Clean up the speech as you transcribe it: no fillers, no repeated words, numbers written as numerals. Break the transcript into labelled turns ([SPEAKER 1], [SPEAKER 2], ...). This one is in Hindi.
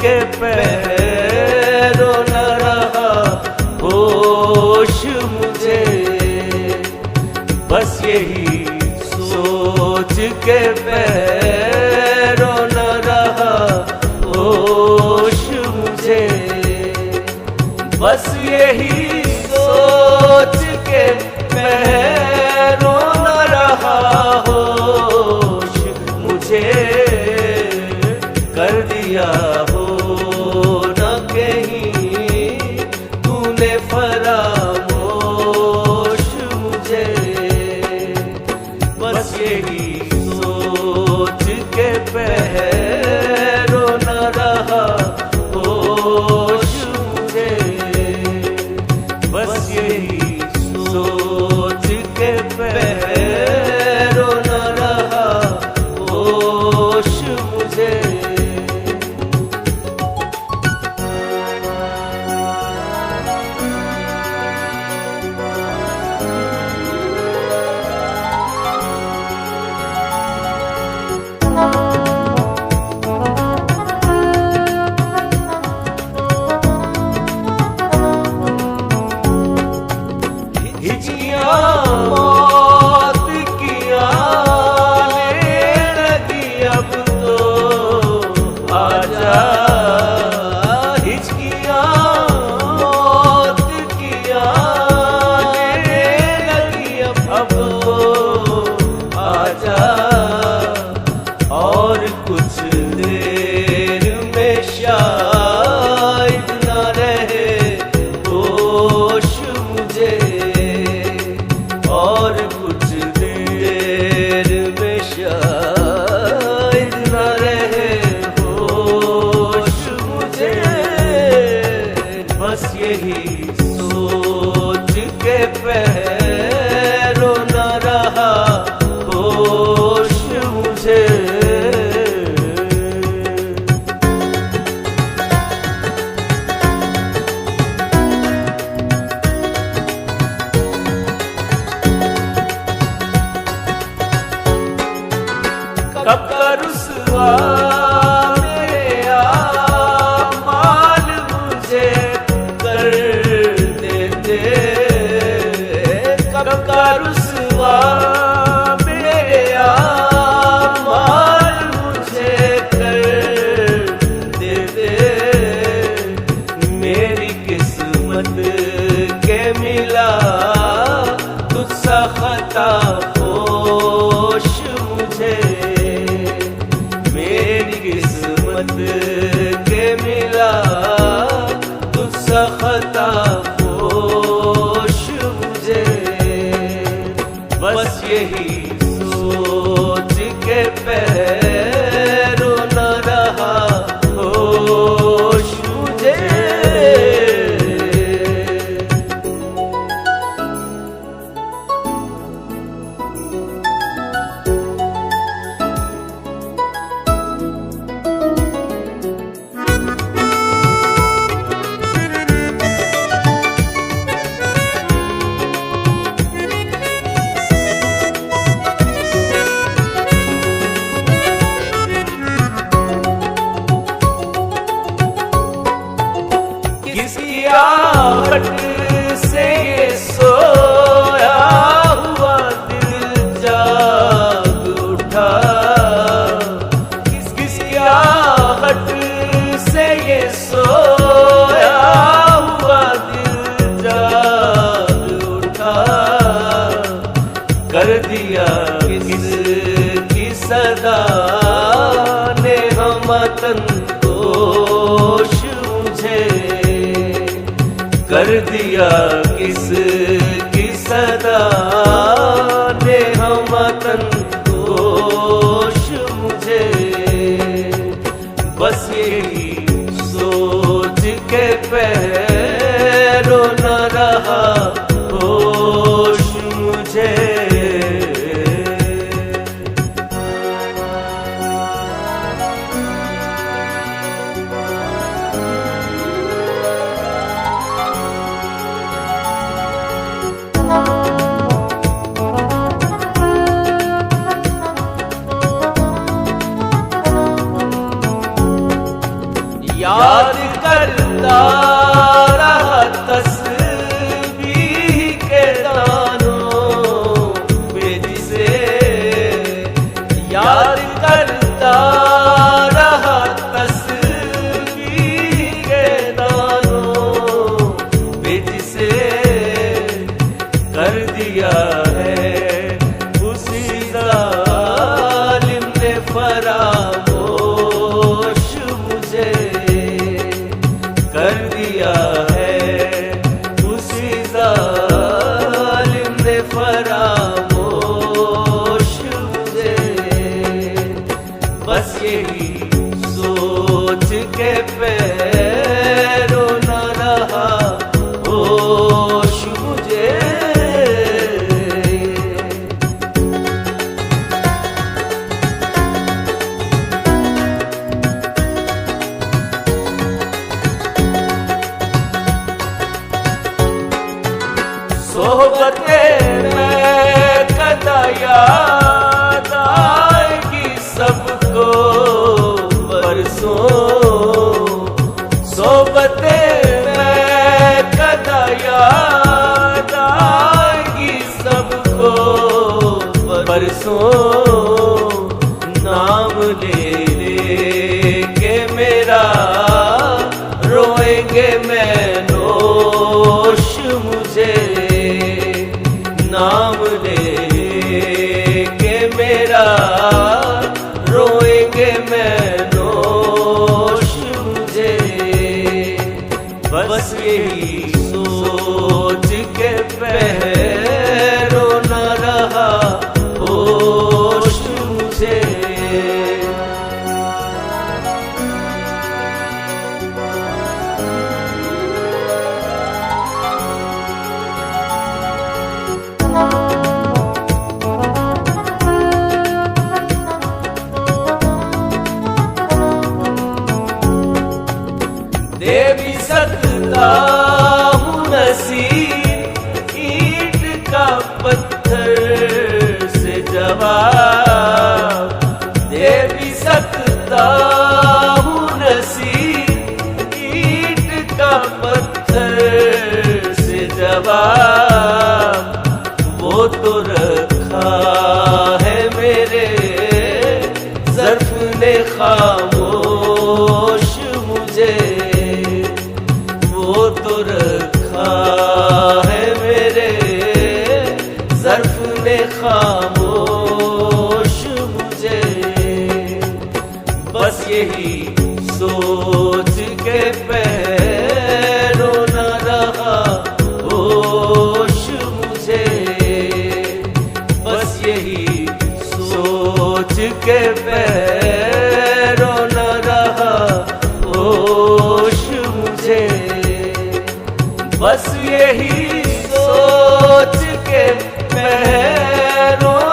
[SPEAKER 1] के पैरों न रहा होश मुझे, बस यही सोच के पैरों न रहा होश मुझे, बस यही सोच के पैरों न रहा होश मुझे, कर दिया हो न कहीं तूने फरामोश मुझे, बस यही सोच के पैरों न रहा होश मुझे, बस यही सोच के पैरों न रहा होश मुझे। मौत की आने लगी अब तो आजा, हिचकियां मौत की आने लगी अब तो आजा, और कुछ देर में शायद न रहे होश मुझे, और कुछ देर में शायद न रहे होश मुझे, बस यही सोच के पैरों न रहा होश मुझे। कब का रुसवा मेरे आमाल मुझे कर देते, कब का रुसवा मेरे आमाल मुझे कर देते, मेरी किस्मत के मिला तुझसा खता होश मुझे, किस्मत के मिला तुझसा खता होश मुझे, बस यही सोच के पैरों न रहा होश मुझे। किसकी आहट से ये सोया हुआ दिल जाग उठा, किसकी आहट से ये सोया हुआ दिल जाग उठा, कर दिया किसकी सदा ने हमतन दोष मुझे, कर दिया किसकी सदा ने हमतन दोष मुझे, बस यही सोच के पैरों न रहा होश मुझे। याद करता रहा तस्बीह के दानों पे जिसे, याद करता रहा तस्बीह के दानों पे जिसे, कर दिया है उसी जालिम ने फरामोश मुझे, कर दिया है उसी जालिम ने फरामोश मुझे। बस यही सोच के पैरों न रहा होश मुझे। सोहबते में कदा याद आएगी सबको बरसों, सोहबते में कदा याद आएगी सबको बरसों। नाम ले के मेरा रोएंगे मैनोश मुझे, नाम ले के मेरा रोएंगे मैनोश मुझे। बस यही सोच के पैरों न रहा होश मुझे। दे भी सकता हूँ नसीब ईंट का पत्थर से जवाब, दे भी सकता हूँ नसीब ईंट का पत्थर से जवाब। वो तो रखा है मेरे ज़र्फ़ ने खामोश मुझे, वो तो रखा है मेरे ज़र्फ़ ने खामोश मुझे। बस यही सोच के पैरों न रहा होश मुझे। बस यही सोच के पैरों न रहा होश मुझे। बस यही सोच के पैरों